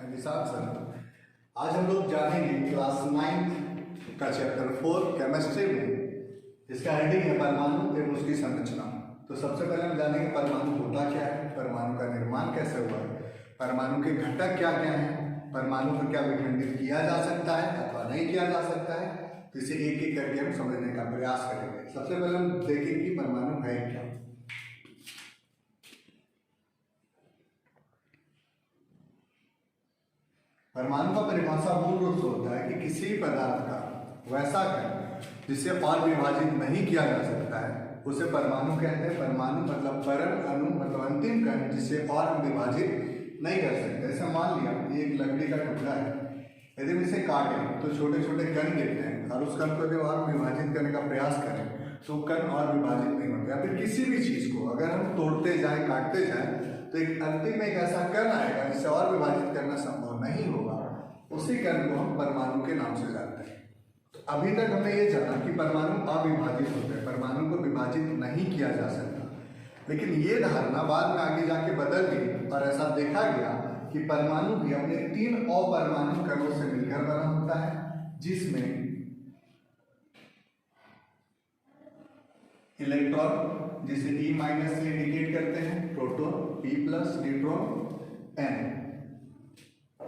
मैं निशांत सर। आज हम लोग जानेंगे क्लास 9 का चैप्टर 4 केमिस्ट्री में, इसका हेडिंग है परमाणु एवं उसकी संरचना। तो सबसे पहले हम जानेंगे परमाणु होता क्या है, परमाणु का निर्माण कैसे हुआ है, परमाणु के घटक क्या क्या हैं, परमाणु को क्या विखंडित किया जा सकता है अथवा नहीं किया जा सकता है। तो इसे एक एक करके हम समझने का प्रयास करेंगे। सबसे पहले हम देखेंगे कि परमाणु है क्या। परमाणु का परिभाषा मूल रूप से होता है कि किसी पदार्थ का वैसा कण जिससे और विभाजित नहीं किया जा सकता है उसे परमाणु कहते हैं। परमाणु मतलब परम अणु मतलब अंतिम कण जिससे और हम विभाजित नहीं कर सकते। जैसे मान लिया ये एक लकड़ी का टुकड़ा है, यदि हम इसे काटें तो छोटे छोटे कण गिरते हैं और उस कण को जब और विभाजित करने का प्रयास करें तो कण और विभाजित नहीं होते। या फिर किसी भी चीज को अगर हम तोड़ते जाएं काटते जाएं तो एक अंतिम में एक ऐसा कण आएगा जिससे और विभाजित करना संभव नहीं होगा, उसी कण को हम परमाणु के नाम से जानते हैं। तो अभी तक हमने ये जाना कि परमाणु अविभाजित होते हैं, परमाणु को विभाजित नहीं किया जा सकता। लेकिन ये धारणा बाद में आगे जाके बदल गई और ऐसा देखा गया कि परमाणु भी अपने 3 अपरमाणु कणों से मिलकर बना होता है, जिसमें इलेक्ट्रॉन जिसे E- से इंडिकेट करते हैं, प्रोटॉन P+, न्यूट्रॉन N।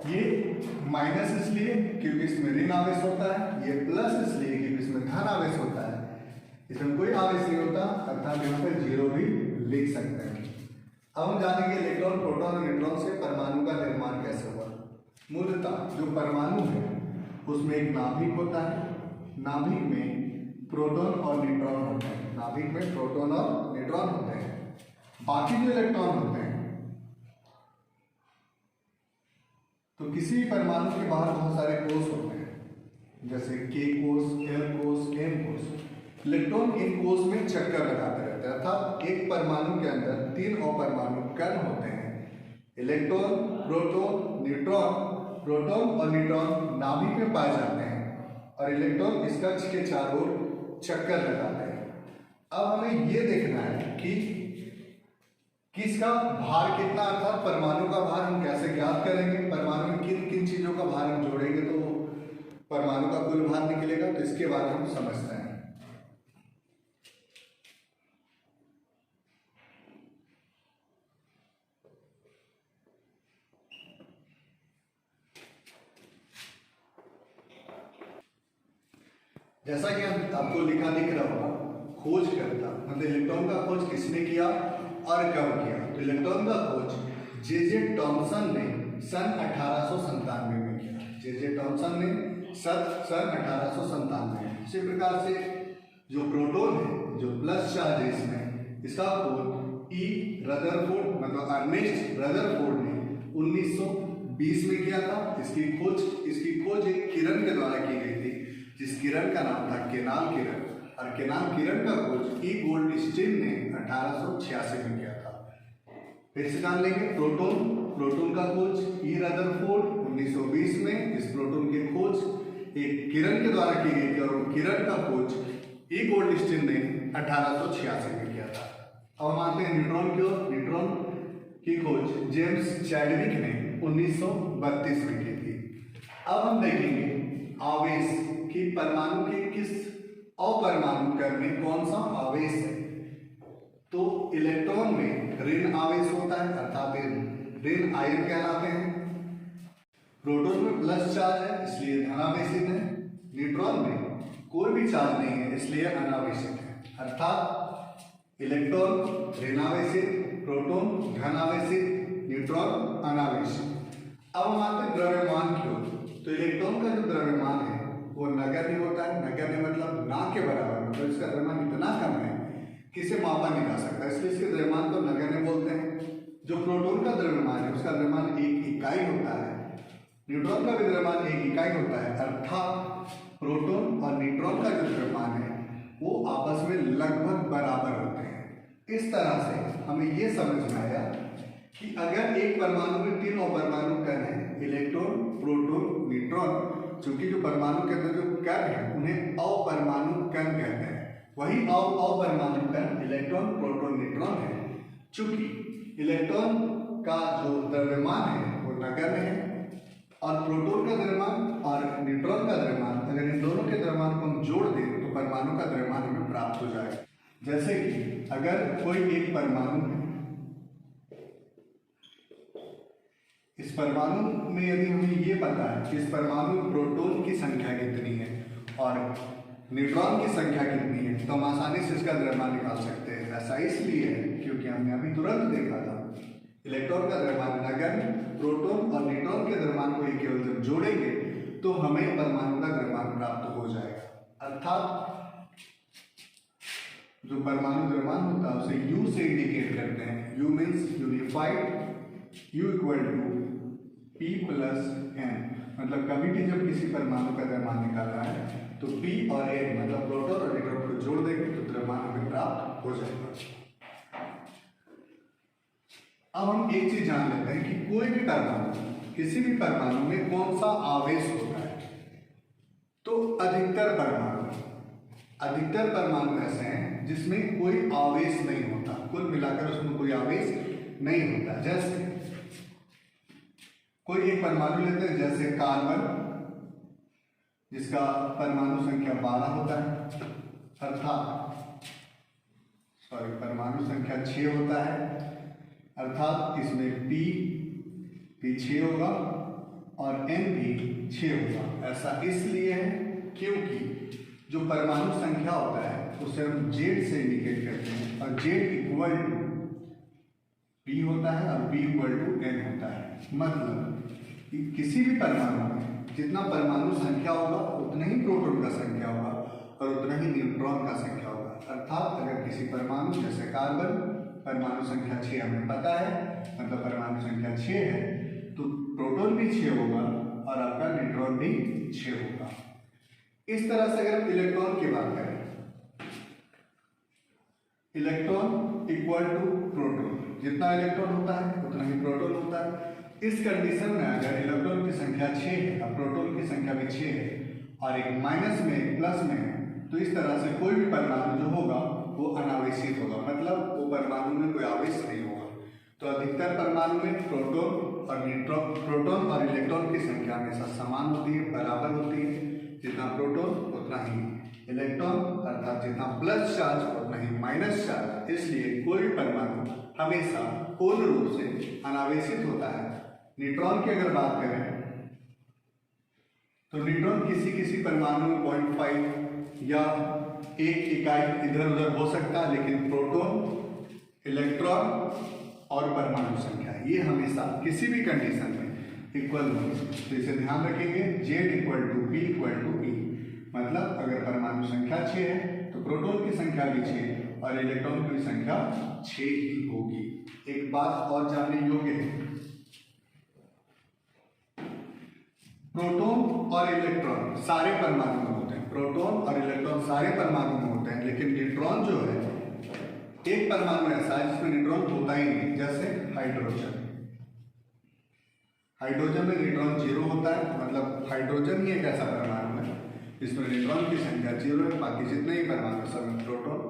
ये माइनस इसलिए क्योंकि इसमें ऋण आवेश होता है, ये प्लस इसलिए क्योंकि इसमें धन आवेश होता है। इसमें कोई आवेश नहीं होता अर्थात यहाँ पे 0 भी लिख सकते हैं। अब हम जानेंगे इलेक्ट्रॉन, प्रोटॉन और न्यूट्रॉन से परमाणु का निर्माण कैसे हुआ। मूलतः जो परमाणु है उसमें एक नाभिक होता है, नाभिक में प्रोटॉन और न्यूट्रॉन होते हैं, नाभिक में प्रोटॉन और न्यूट्रॉन होते हैं। बाकी जो इलेक्ट्रॉन होते हैं, तो किसी भी परमाणु के बाहर बहुत सारे कोष होते हैं, जैसे K कोष, L कोष, M कोष। इलेक्ट्रॉन इन कोष में चक्कर लगाते रहते हैं, अर्थात एक परमाणु के अंदर 3 अपरमाणु कण होते हैं, इलेक्ट्रॉन, प्रोटॉन, न्यूट्रॉन। प्रोटॉन और न्यूट्रॉन नाभिक में पाए जाते हैं और इलेक्ट्रॉन इस कक्ष के चारों ओर चक्कर लगाते हैं। अब हमें यह देखना है कि किसका भार कितना, अर्थात परमाणु का भार हम कैसे ज्ञात करेंगे, परमाणु में किन किन चीजों का भार हम जोड़ेंगे तो परमाणु का कुल भार निकलेगा। तो इसके बाद हम समझते हैं। जैसा कि आपको लिखा दिख रहा होगा, खोजकर्ता मतलब इलेक्ट्रॉन का खोज किसने किया और कब किया। तो इलेक्ट्रॉन का खोज जे टॉमसन ने सन 1897 में किया। जे टॉमसन ने सन 1897। इसी प्रकार से जो प्रोटॉन है, जो प्लस चार्ज है इसमें, इसका खोज ई रदरफोर्ड मतलब अर्नेस्ट रदरफोर्ड ने 1920 में किया था। इसकी खोज एक किरण के द्वारा की गई थी, जिस किरण का नाम था केनाल किरण, और केनाल किरण का खोज ई गोल्डस्टीन ने 1886 में किया था। फिर से जान लेंगे प्रोटॉन का खोज ई रदरफोर्ड 1920 में। इस प्रोटॉन की खोज एक किरण के द्वारा की गई थी और किरण का खोज ई गोल्डस्टीन ने 1886 में किया था। अब मानते हैं न्यूट्रॉन की खोज जेम्स चैडविक ने 1932 में की थी। अब हम देखेंगे आवेश कि परमाणु के किस अपरमाणु कण में कौन सा आवेश है। तो इलेक्ट्रॉन में ऋण आवेश होता है अर्थात ऋण आयन कहलाते हैं। प्रोटॉन में प्लस चार्ज है इसलिए धनावेशित है। न्यूट्रॉन में कोई भी चार्ज नहीं है इसलिए अनावेशित है, अर्थात इलेक्ट्रॉन ऋणावेशित, प्रोटॉन धनावेशित, न्यूट्रॉन अनावेशित। अब हम आते हैं द्रव्यमान की ओर। तो इलेक्ट्रॉन का जो द्रव्यमान है वो नगण्य होता है। नगण्य मतलब ना के बराबर, मतलब इसका द्रव्यमान इतना कम है कि इसे मापा नहीं जा सकता, इसलिए इसके द्रव्यमान को नगण्य बोलते हैं। जो प्रोटॉन का द्रव्यमान है उसका द्रव्यमान 1 इकाई होता है, न्यूट्रॉन का भी द्रव्यमान 1 इकाई होता है, अर्थात प्रोटॉन और न्यूट्रॉन का जो द्रव्यमान है वो आपस में लगभग बराबर होते हैं। इस तरह से हमें ये समझ में आया कि अगर एक परमाणु में 3 अपरमाणु कण हैं, इलेक्ट्रॉन, प्रोटॉन, न्यूट्रॉन, चूंकि जो परमाणु के अंदर जो कण है उन्हें अपरमाणु कण कहते हैं, वही अपरमाणु कण इलेक्ट्रॉन, प्रोटॉन, न्यूट्रॉन है। चूंकि इलेक्ट्रॉन का जो द्रव्यमान है वो नगण्य है, और प्रोटॉन का द्रव्यमान और न्यूट्रॉन का द्रव्यमान, अगर इन दोनों के द्रव्यमान को हम जोड़ दें तो परमाणु का द्रव्यमान हमें प्राप्त हो जाएगा। जैसे कि अगर कोई एक परमाणु है, इस परमाणु में यदि हमें ये पता है कि इस परमाणु में प्रोटॉन की संख्या कितनी है और न्यूट्रॉन की संख्या कितनी है, तो हम आसानी से इसका द्रव्यमान निकाल सकते हैं। ऐसा इसलिए है क्योंकि हमने अभी तुरंत देखा था इलेक्ट्रॉन का द्रव्यमान, अगर प्रोटॉन और न्यूट्रॉन के द्रव्यमान को केवल जब जोड़ेंगे तो हमें परमाणु का द्रव्यमान प्राप्त हो जाएगा। अर्थात जो परमाणु द्रव्यमान होता है उसे U से इंडिकेट करते हैं। U means unified, U equal to P plus N। मतलब कभी भी जब किसी परमाणु का द्रव्यमान निकालना है तो P और N मतलब प्रोटॉन और न्यूट्रॉन को जोड़ देंगे तो द्रव्यमान हमें प्राप्त हो जाएगा। अब हम एक चीज जान लेते हैं कि कोई भी परमाणु, किसी भी परमाणु में कौन सा आवेश होता है। तो अधिकतर परमाणु ऐसे हैं जिसमें कोई आवेश नहीं होता, कुल मिलाकर उसमें कोई आवेश नहीं होता। जैसे कोई एक परमाणु लेते हैं, जैसे कार्बन जिसका परमाणु संख्या 12 होता है, अर्थात परमाणु संख्या 6 होता है, अर्थात इसमें P 6 होगा और N भी 6 होगा। ऐसा इसलिए है क्योंकि जो परमाणु संख्या होता है उसे हम Z से इंडिकेट करते हैं और Z इक्वल टू P होता है और P इक्वल टू N होता है। मतलब किसी भी परमाणु में जितना परमाणु संख्या होगा उतना ही प्रोटॉन का संख्या होगा और उतना ही न्यूट्रॉन का संख्या होगा। अर्थात अगर किसी परमाणु जैसे कार्बन परमाणु संख्या 6 हमें पता है, मतलब परमाणु संख्या 6 है, तो प्रोटॉन भी 6 होगा और आपका न्यूट्रॉन भी 6 होगा। इस तरह से अगर हम इलेक्ट्रॉन की बात करें, इलेक्ट्रॉन इक्वल टू प्रोटॉन, जितना इलेक्ट्रॉन होता है उतना ही प्रोटॉन होता है। इस कंडीशन में अगर इलेक्ट्रॉन की संख्या 6 है और प्रोटॉन की संख्या भी 6 है और एक माइनस में एक प्लस में है, तो इस तरह से कोई भी परमाणु जो होगा वो अनावेशित होगा, मतलब वो परमाणु में कोई आवेश नहीं होगा। तो अधिकतर परमाणु में प्रोटॉन और न्यूट्रॉन, प्रोटॉन और इलेक्ट्रॉन की संख्या हमेशा समान होती है, बराबर होती है। जितना प्रोटॉन उतना ही इलेक्ट्रॉन, अर्थात जितना प्लस चार्ज उतना ही माइनस चार्ज। इसलिए कोई भी परमाणु हमेशा पूर्ण रूप से अनावेशित होता है। न्यूट्रॉन की अगर बात करें तो न्यूट्रॉन किसी परमाणु में 0.5 या 1 इकाई इधर उधर हो सकता है, लेकिन प्रोटॉन, इलेक्ट्रॉन और परमाणु संख्या ये हमेशा किसी भी कंडीशन में इक्वल होगी। तो इसे ध्यान रखेंगे, Z equal to P equal to E। मतलब अगर परमाणु संख्या 6 है तो प्रोटॉन की संख्या भी 6 और इलेक्ट्रॉन की संख्या 6 ही होगी। एक बात और जानने योग्य है, प्रोटॉन और इलेक्ट्रॉन सारे परमाणु में होते हैं, प्रोटॉन और इलेक्ट्रॉन सारे परमाणु में होते हैं, लेकिन न्यूट्रॉन जो है एक परमाणु ऐसा है जिसमें न्यूट्रॉन होता ही नहीं, जैसे हाइड्रोजन। हाइड्रोजन में न्यूट्रॉन 0 होता है, मतलब हाइड्रोजन ही एक ऐसा परमाणु है जिसमें न्यूट्रॉन की संख्या 0 है। बाकी जितने ही परमाणु सब में प्रोटॉन,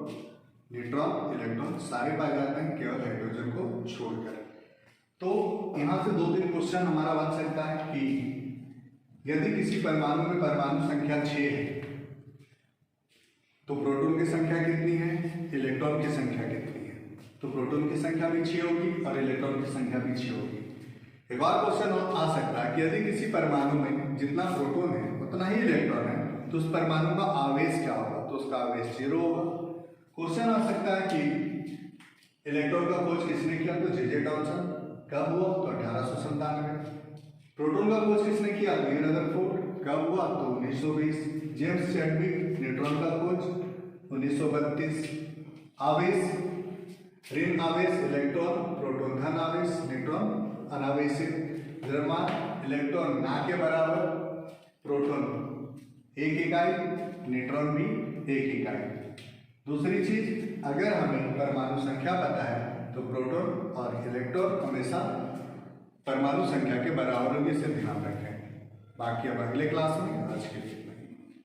न्यूट्रॉन, इलेक्ट्रॉन सारे पाए जाते हैं, केवल हाइड्रोजन को छोड़कर। तो यहाँ से 2-3 क्वेश्चन हमारा बन सकता है कि यदि किसी परमाणु में परमाणु संख्या 6 है तो प्रोटॉन की संख्या कितनी है, इलेक्ट्रॉन की संख्या कितनी है। तो प्रोटॉन की संख्या भी 6 होगी और इलेक्ट्रॉन की संख्या भी 6 होगी। एक और क्वेश्चन आ सकता है कि यदि किसी परमाणु में जितना प्रोटॉन है उतना ही इलेक्ट्रॉन है तो उस परमाणु का आवेश क्या होगा, तो उसका आवेश 0 होगा। क्वेश्चन आ सकता है कि इलेक्ट्रॉन का खोज किसने किया, तो जे टॉमसन। कब हुआ, तो 1897। प्रोटॉन का खोज किसने किया, लीन रदरफोर्ड। कब हुआ, तो 1920। जेम्स चैडविक, न्यूट्रॉन का खोज 1932। आवेश, ऋण आवेश इलेक्ट्रॉन, प्रोटॉन धन आवेश, न्यूट्रॉन अनावेशित। द्रव्यमान इलेक्ट्रॉन ना के बराबर, प्रोटॉन 1 इकाई, न्यूट्रॉन भी 1 इकाई। दूसरी चीज, अगर हमें परमाणु संख्या पता है तो प्रोटॉन और इलेक्ट्रॉन हमेशा परमाणु संख्या के बराबर होगी, इसे ध्यान रखें। बाकी अब अगले क्लास में, आज के लिए